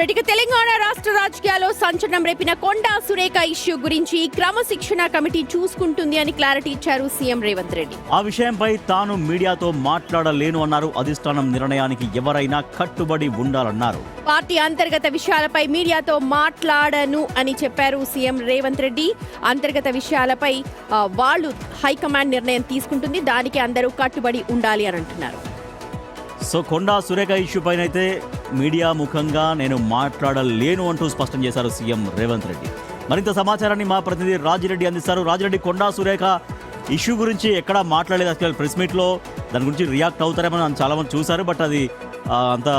ఇక తెలంగాణ రాష్ట్ర రాజకీయాల్లో సంచలనం రేపిన కొండా సురేఖ ఇష్యూ గురించి క్రమశిక్షణ కమిటీ చూసుకుంటుంది అని క్లారిటీ ఇచ్చారు సీఎం రేవంత్ రెడ్డి. ఆ విషయంపై తాను మీడియాతో మాట్లాడలేను అన్నారు. అధిష్టానం నిర్ణయానికి ఎవరైనా కట్టుబడి ఉండాలన్నారు. పార్టీ అంతర్గత విషయాలపై మీడియాతో మాట్లాడను అని చెప్పారు సీఎం రేవంత్ రెడ్డి. అంతర్గత విషయాలపై వాళ్ళు హైకమాండ్ నిర్ణయం తీసుకుంటుంది, దానికి అందరూ కట్టుబడి ఉండాలి అని అంటున్నారు. సో కొండా సురేఖ ఇష్యూ పైన అయితే మీడియా ముఖంగా నేను మాట్లాడలేను అంటూ స్పష్టం చేశారు సీఎం రేవంత్ రెడ్డి. మరింత సమాచారాన్ని మా ప్రతినిధి రాజిరెడ్డి అందిస్తారు. రాజిరెడ్డి, కొండా సురేఖ ఇష్యూ గురించి ఎక్కడా మాట్లాడలేదు. అసలు ప్రెస్ మీట్లో దాని గురించి రియాక్ట్ అవుతారేమని చాలామంది చూశారు. బట్ అది అంత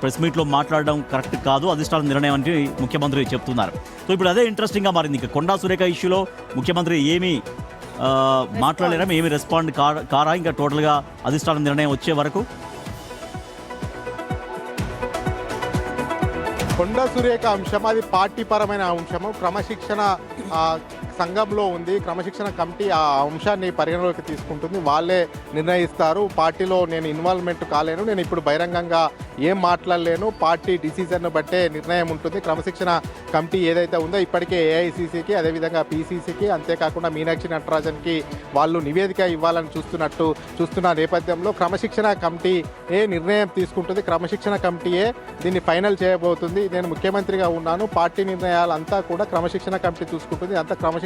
ప్రెస్ మీట్లో మాట్లాడడం కరెక్ట్ కాదు, అధిష్టానం నిర్ణయం అంటే ముఖ్యమంత్రి చెప్తున్నారు. సో ఇప్పుడు అదే ఇంట్రెస్టింగ్గా మారింది. ఇంకా కొండా సురేఖ ఇష్యూలో ముఖ్యమంత్రి ఏమీ మాట్లాడలేరా, ఏమీ రెస్పాండ్ కారా ఇంకా టోటల్గా అధిష్టానం నిర్ణయం వచ్చే వరకు? కొండా సురేఖ అంశం అది పార్టీ పరమైన అంశము. క్రమశిక్షణ సంఘంలో ఉంది, క్రమశిక్షణ కమిటీ ఆ అంశాన్ని పరిగణలోకి తీసుకుంటుంది, వాళ్ళే నిర్ణయిస్తారు. పార్టీలో నేను ఇన్వాల్వ్మెంట్ కాలేను, నేను ఇప్పుడు బహిరంగంగా ఏం మాట్లాడలేను, పార్టీ డిసిజన్ను బట్టే నిర్ణయం ఉంటుంది. క్రమశిక్షణ కమిటీ ఏదైతే ఉందో ఇప్పటికే ఏఐసిసికి, అదేవిధంగా పిసిసికి, అంతేకాకుండా మీనాక్షి నటరాజన్కి వాళ్ళు నివేదిక ఇవ్వాలని చూస్తున్న నేపథ్యంలో క్రమశిక్షణ కమిటీ నిర్ణయం తీసుకుంటుంది. క్రమశిక్షణ కమిటీయే దీన్ని ఫైనల్ చేయబోతుంది. నేను ముఖ్యమంత్రిగా ఉన్నాను, పార్టీ నిర్ణయాలంతా కూడా క్రమశిక్షణ కమిటీ చూసుకుంటుంది, అంతా క్రమశిక్షణ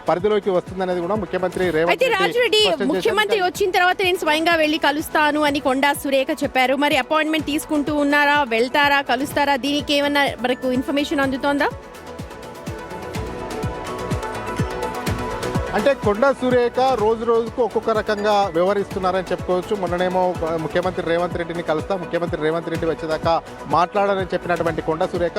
పరిధిలోకి వస్తుందనేది కూడా ముఖ్యమంత్రి రేవంత్ రెడ్డి ముఖ్యమంత్రి వచ్చిన తర్వాత నేను స్వయంగా వెళ్లి కలుస్తాను అని కొండా సురేఖ చెప్పారు. మరి అపాయింట్మెంట్ తీసుకుంటూ ఉన్నారా, వెళ్తారా, కలుస్తారా, దీనికి ఏమన్నా మనకు ఇన్ఫర్మేషన్ అందుతోందా? అంటే కొండా సురేఖ రోజు రోజుకు ఒక్కొక్క రకంగా వ్యవహరిస్తున్నారని చెప్పుకోవచ్చు. మొన్ననేమో ముఖ్యమంత్రి రేవంత్ రెడ్డిని కలుస్తా, ముఖ్యమంత్రి రేవంత్ రెడ్డి వచ్చేదాకా మాట్లాడాలని చెప్పినటువంటి కొండా సురేఖ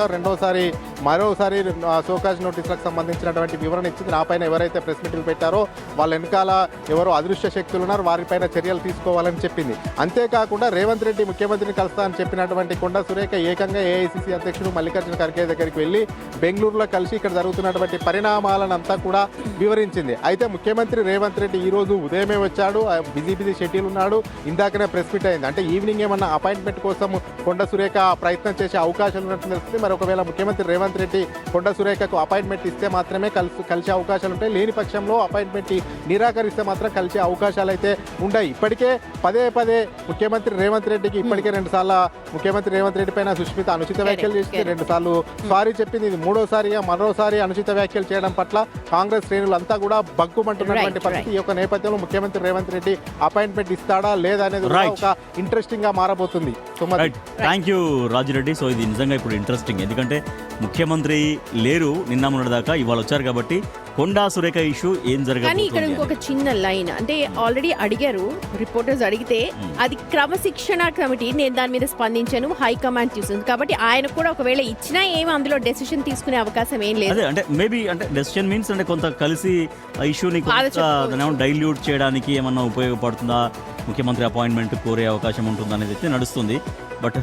మరోసారి షోకాజ్ నోటీసులకు సంబంధించినటువంటి వివరణ ఇచ్చింది. నాపైన ఎవరైతే ప్రెస్ మీట్లు పెట్టారో వాళ్ళ వెనకాల ఎవరో అదృశ్య శక్తులు ఉన్నారు, వారిపైన చర్యలు తీసుకోవాలని చెప్పింది. అంతేకాకుండా రేవంత్ రెడ్డి ముఖ్యమంత్రిని కలుస్తా అని చెప్పినటువంటి కొండా సురేఖ ఏకంగా ఏఐసిసి అధ్యక్షుడు మల్లికార్జున ఖర్గే దగ్గరికి వెళ్ళి బెంగళూరులో కలిసి ఇక్కడ జరుగుతున్నటువంటి పరిణామాలను అంతా కూడా వివరించింది. అయితే ముఖ్యమంత్రి రేవంత్ రెడ్డి ఈ రోజు ఉదయమే వచ్చాడు, బిజీ షెడ్యూల్ ఉన్నాడు. ఇందాకనే ప్రెస్ మీట్ అయింది. అంటే ఈవినింగ్ ఏమన్నా అపాయింట్మెంట్ కోసం కొండా సురేఖ ప్రయత్నం చేసే అవకాశాలు ఉన్నట్టు తెలుస్తుంది. మరి ఒకవేళ ముఖ్యమంత్రి రేవంత్ రెడ్డి కొండా సురేఖకు అపాయింట్మెంట్ ఇస్తే మాత్రమే కలిసే అవకాశాలు ఉంటాయి. లేని పక్షంలో అపాయింట్మెంట్ నిరాకరిస్తే మాత్రం కలిసే అవకాశాలు అయితే ఉంటాయి. ఇప్పటికే పదే ముఖ్యమంత్రి రేవంత్ రెడ్డికి ఇప్పటికే 2 సార్లు ముఖ్యమంత్రి రేవంత్ రెడ్డి పైన సుష్మిత అనుచిత వ్యాఖ్యలు చేసి 2 సార్లు సారీ చెప్పింది. ఇది మరోసారి అనుచిత వ్యాఖ్యలు చేయడం పట్ల కాంగ్రెస్ శ్రేణులంతా కూడా బగ్గుమంటున్నటువంటి పరిస్థితి. ఈ యొక్క నేపథ్యంలో ముఖ్యమంత్రి రేవంత్ రెడ్డి అపాయింట్మెంట్ ఇస్తాడా లేదా అనేది ఒక ఇంట్రెస్టింగ్ గా మారబోతుంది. Thank you Rajireddy. సో ఇది నిజంగా ఇప్పుడు ఇంట్రెస్టింగ్, ఎందుకంటే ముఖ్యమంత్రి లేరు నిన్న మొన్నటిదాకా, ఇవాళ వచ్చారు కాబట్టి కొండా సురేఖ ఇష్యూ ఏం జరగదు. కానీ ఇక్కడ ఇంకొక చిన్న లైన్, అంటే ఆల్రెడీ అడిగారు రిపోర్టర్స్, అడిగితే అది క్రమశిక్షణ కమిటీ, నేను దాని మీద స్పందించాను, హైకమాండ్ చూస్తుంది కాబట్టి ఆయన కూడా ఒకవేళ ఇచ్చినా ఏమి అందులో డెసిషన్ తీసుకునే అవకాశం ఏం లేదు. అంటే మేబీ అంటే డెసిషన్ మీన్స్ అంటే కొంత కలిసి ఇష్యూని డైల్యూట్ చేయడానికి ఏమన్నా ఉపయోగపడుతుందా, ముఖ్యమంత్రి అపాయింట్మెంట్ కోరే అవకాశం ఉంటుందా అనేది అయితే నడుస్తుంది. బట్